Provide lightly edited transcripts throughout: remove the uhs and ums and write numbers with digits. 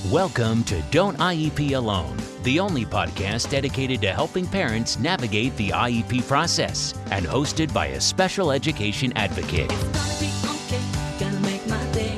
Welcome to Don't IEP Alone, the only podcast dedicated to helping parents navigate the IEP process and hosted by a special education advocate.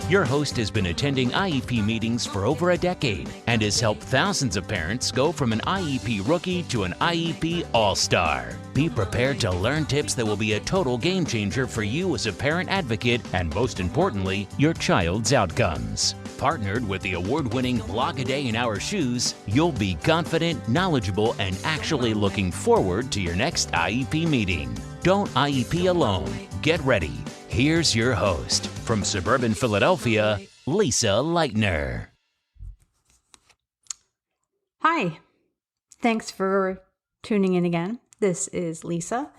Your host has been attending IEP meetings for over a decade and has helped thousands of parents go from an IEP rookie to an IEP all-star. Be prepared to learn tips that will be a total game changer for you as a parent advocate and, most importantly, your child's outcomes. Partnered with the award-winning Blog a Day in Our Shoes, you'll be confident, knowledgeable, and actually looking forward to your next IEP meeting. Don't IEP alone. Get ready. Here's your host, from suburban Philadelphia, Lisa Leitner. Hi. Thanks for tuning in again. This is Lisa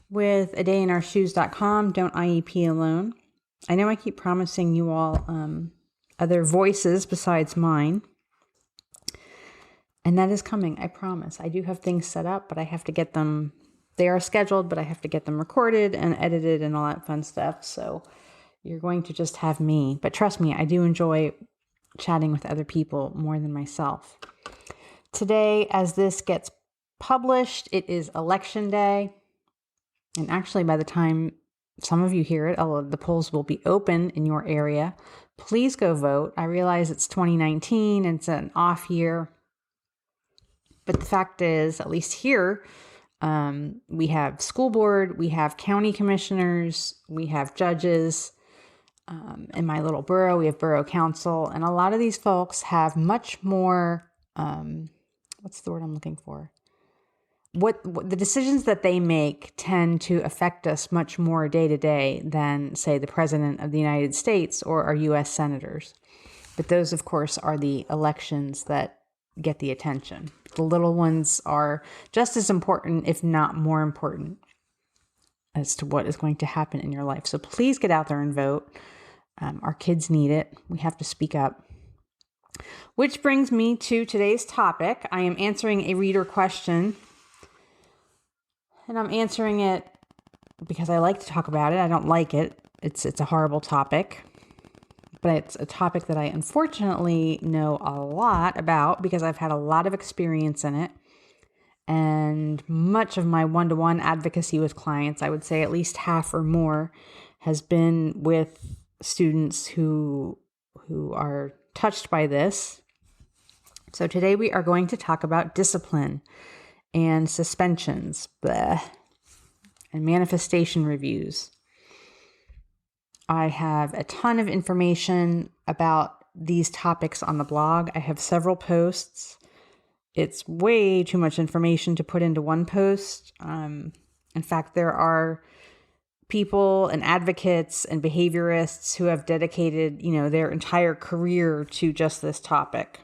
with adayinourshoes.com. Don't IEP alone. I know I keep promising you all other voices besides mine. And that is coming, I promise. I do have things set up, but I have to get them, they are scheduled, but I have to get them recorded and edited and all that fun stuff. So you're going to just have me. But trust me, I do enjoy chatting with other people more than myself. Today, as this gets published, it is election day. And actually, by the time some of you hear it, the polls will be open in your area. Please go vote. I realize it's 2019 and it's an off year. But the fact is, at least here, we have school board, we have county commissioners, we have judges. In my little borough, we have borough council. And a lot of these folks have much more, what's the word I'm looking for? What the decisions that they make tend to affect us much more day to day than, say, the President of the United States or our U.S. senators. But those, of course, are the elections that get the attention. The little ones are just as important, if not more important, as to what is going to happen in your life. So please get out there and vote. Our kids need it. We have to speak up. Which brings me to today's topic. I am answering a reader question. And I'm answering it because I like to talk about it. I don't like it. It's a horrible topic. But it's a topic that I unfortunately know a lot about because I've had a lot of experience in it. And much of my one-to-one advocacy with clients, I would say at least half or more, has been with students who are touched by this. So today we are going to talk about discipline and suspensions, and manifestation reviews. I have a ton of information about these topics on the blog. I have several posts. It's way too much information to put into one post. In fact, there are people and advocates and behaviorists who have dedicated, their entire career to just this topic,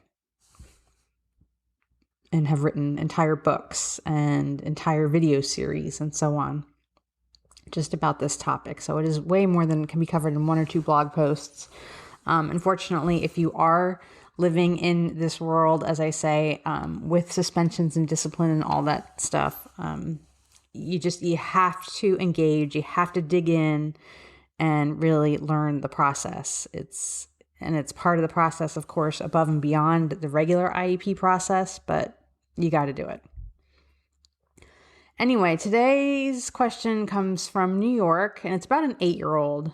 and have written entire books and entire video series and so on just about this topic. So it is way more than can be covered in one or two blog posts. Unfortunately, if you are living in this world, as I say, with suspensions and discipline and all that stuff, you have to engage, you have to dig in and really learn the process. It's part of the process, of course, above and beyond the regular IEP process, but you got to do it. Anyway, today's question comes from New York, and it's about an 8-year-old,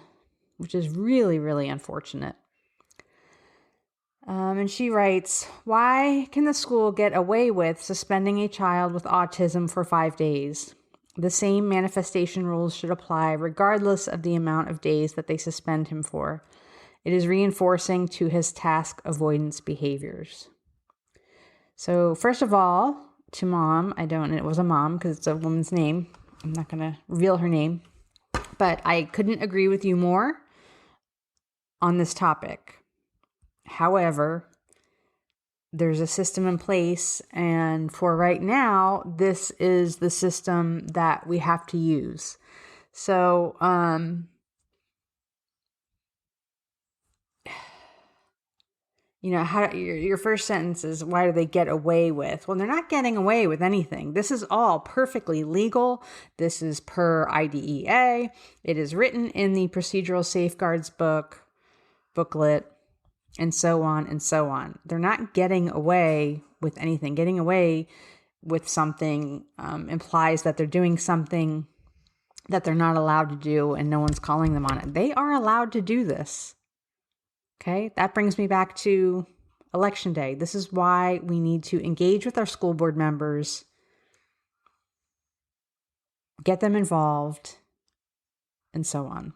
which is really, really unfortunate. And she writes, "Why can the school get away with suspending a child with autism for 5 days? The same manifestation rules should apply regardless of the amount of days that they suspend him for. It is reinforcing to his task avoidance behaviors." So first of all, to mom, it was a mom because it's a woman's name. I'm not going to reveal her name, but I couldn't agree with you more on this topic. However, there's a system in place, and for right now, this is the system that we have to use. So, your first sentence is, why do they get away with? Well, they're not getting away with anything. This is all perfectly legal. This is per IDEA. It is written in the procedural safeguards booklet. and so on and so on. They're not getting away with anything. Getting away with something implies that they're doing something that they're not allowed to do and no one's calling them on it. They are allowed to do this. Okay, that brings me back to Election Day. This is why we need to engage with our school board members, get them involved, and so on.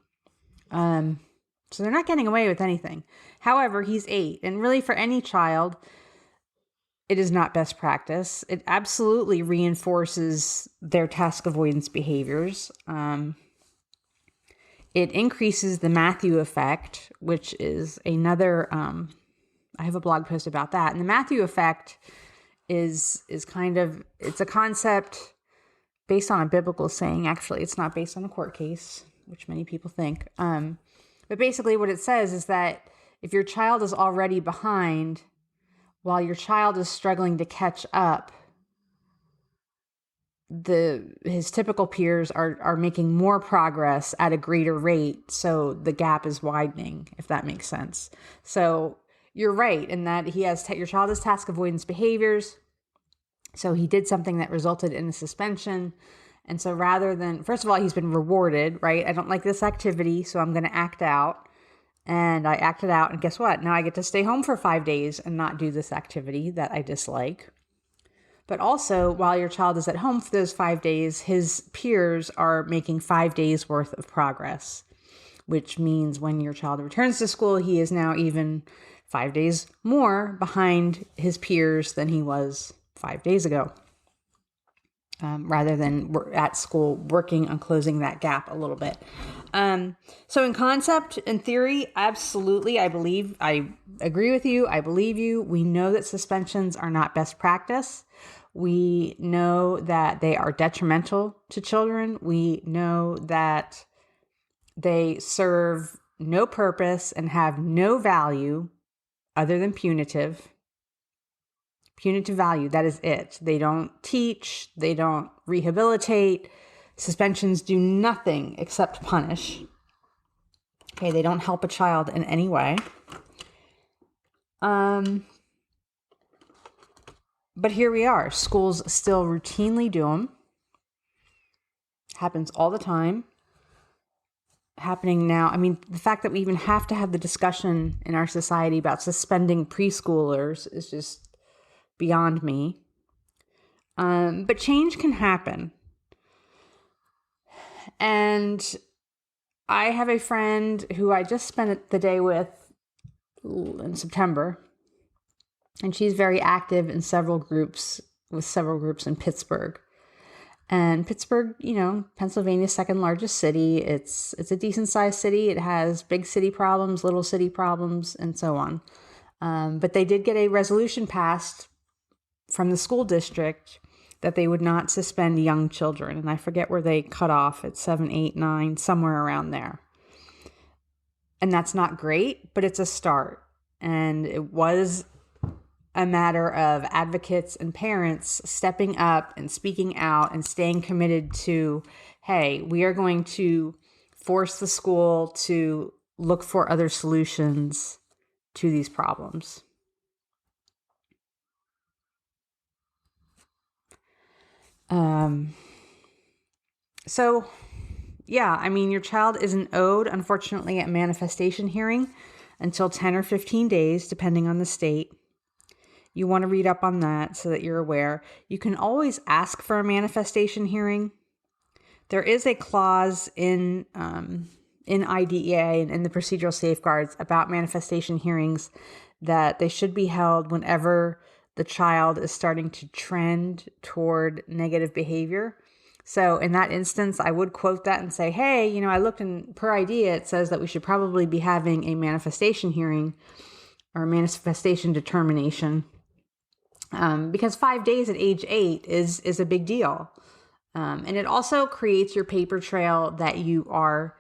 So they're not getting away with anything. However, he's 8, and really for any child, it is not best practice. It absolutely reinforces their task avoidance behaviors. It increases the Matthew effect, which is another, I have a blog post about that. And the Matthew effect is kind of, it's a concept based on a biblical saying. Actually, it's not based on a court case, which many people think. But basically what it says is that if your child is already behind while your child is struggling to catch up, his typical peers are making more progress at a greater rate, so the gap is widening, if that makes sense. So you're right in that your child has task avoidance behaviors. So he did something that resulted in a suspension. And so rather than, first of all, he's been rewarded, right? I don't like this activity, so I'm going to act out. And I acted out, and guess what? Now I get to stay home for 5 days and not do this activity that I dislike. But also, while your child is at home for those 5 days, his peers are making 5 days worth of progress, which means when your child returns to school, he is now even 5 days more behind his peers than he was 5 days ago, rather than at school working on closing that gap a little bit. So in concept and theory, absolutely, I agree with you. I believe you. We know that suspensions are not best practice. We know that they are detrimental to children. We know that they serve no purpose and have no value other than punitive value. That is it. They don't teach. They don't rehabilitate. Suspensions do nothing except punish. Okay, they don't help a child in any way. But here we are. Schools still routinely do them. Happens all the time. Happening now. I mean, the fact that we even have to have the discussion in our society about suspending preschoolers is just beyond me. But change can happen. And I have a friend who I just spent the day with in September. And she's very active in several groups in Pittsburgh. And Pittsburgh, Pennsylvania's second largest city. It's a decent sized city. It has big city problems, little city problems, and so on. But they did get a resolution passed from the school district that they would not suspend young children. And I forget where they cut off at 7, 8, 9, somewhere around there. And that's not great, but it's a start. And it was a matter of advocates and parents stepping up and speaking out and staying committed to, hey, we are going to force the school to look for other solutions to these problems. So yeah, I mean, your child isn't owed, unfortunately, a manifestation hearing until 10 or 15 days, depending on the state. You want to read up on that so that you're aware. You can always ask for a manifestation hearing. There is a clause in IDEA and in the procedural safeguards about manifestation hearings that they should be held whenever the child is starting to trend toward negative behavior. So in that instance, I would quote that and say, hey, I looked in per IDEA, it says that we should probably be having a manifestation hearing or a manifestation determination. Because 5 days at age 8 is a big deal. And it also creates your paper trail that you're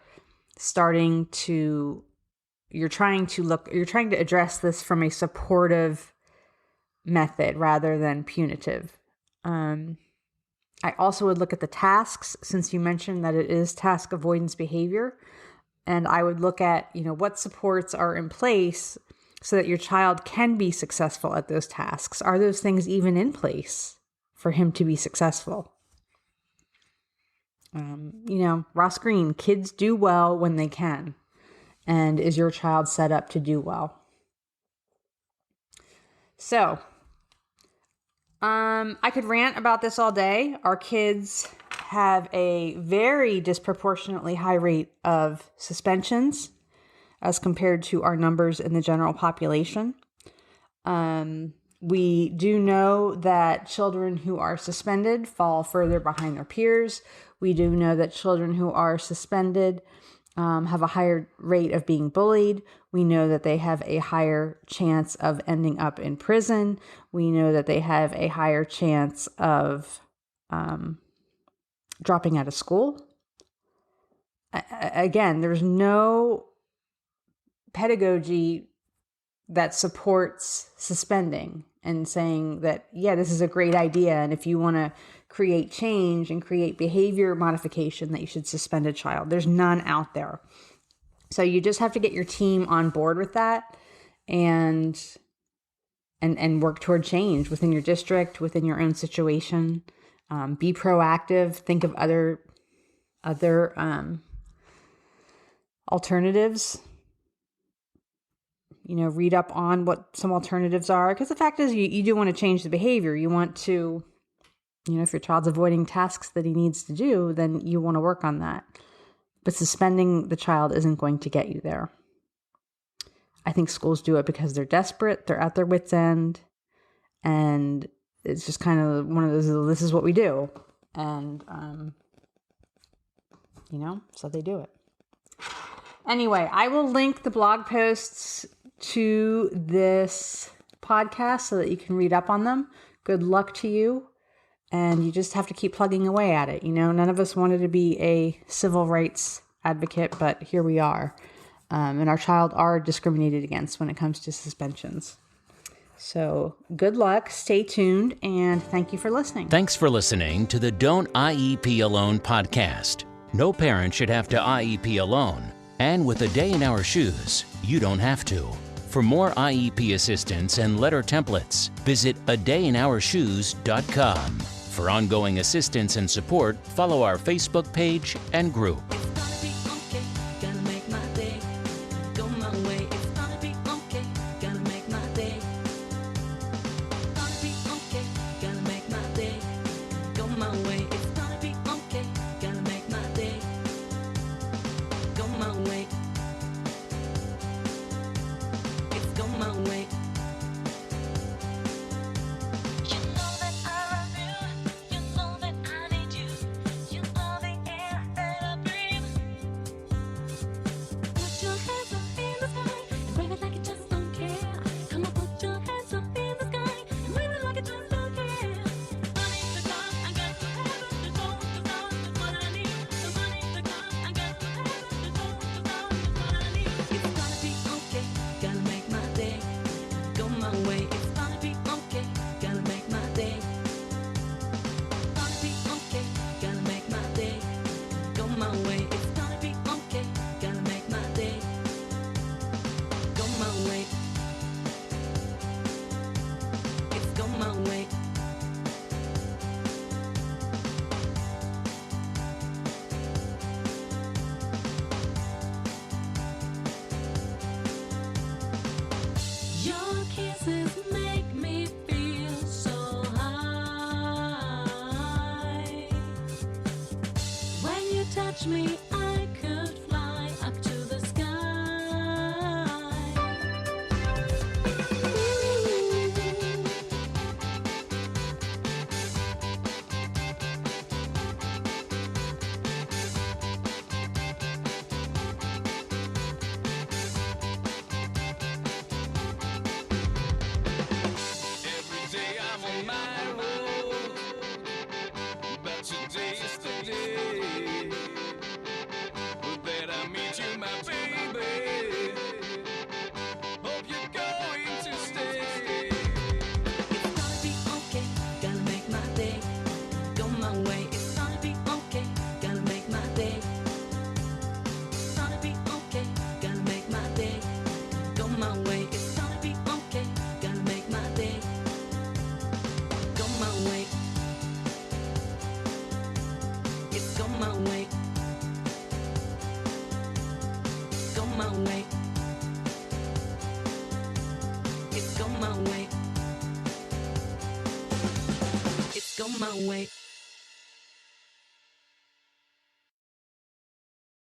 trying to address this from a supportive method rather than punitive. I also would look at the tasks, since you mentioned that it is task avoidance behavior. And I would look at, what supports are in place so that your child can be successful at those tasks? Are those things even in place for him to be successful? Ross Green, kids do well when they can. And is your child set up to do well? So, I could rant about this all day. Our kids have a very disproportionately high rate of suspensions as compared to our numbers in the general population. We do know that children who are suspended fall further behind their peers. We do know that children who are suspended have a higher rate of being bullied. We know that they have a higher chance of ending up in prison. We know that they have a higher chance of dropping out of school. Again, there's no pedagogy that supports suspending and saying that, yeah, this is a great idea. And if you want to create change and create behavior modification, that you should suspend a child. There's none out there. So you just have to get your team on board with that and work toward change within your district, within your own situation. Be proactive. Think of other alternatives. Read up on what some alternatives are. Because the fact is, you do want to change the behavior. You want to, if your child's avoiding tasks that he needs to do, then you want to work on that. But suspending the child isn't going to get you there. I think schools do it because they're desperate. They're at their wits' end. And it's just kind of one of those, this is what we do. And, so they do it. Anyway, I will link the blog posts to this podcast so that you can read up on them. Good luck to you. And you just have to keep plugging away at it. None of us wanted to be a civil rights advocate, but here we are. And our child are discriminated against when it comes to suspensions. So good luck, stay tuned, and thank you for listening. Thanks for listening to the Don't IEP Alone podcast. No parent should have to IEP alone. And with A Day in Our Shoes, you don't have to. For more IEP assistance and letter templates, visit adayinourshoes.com. For ongoing assistance and support, follow our Facebook page and group. Me, I could fly up to the sky. my way. Go my way. It's go my way. It's go my way.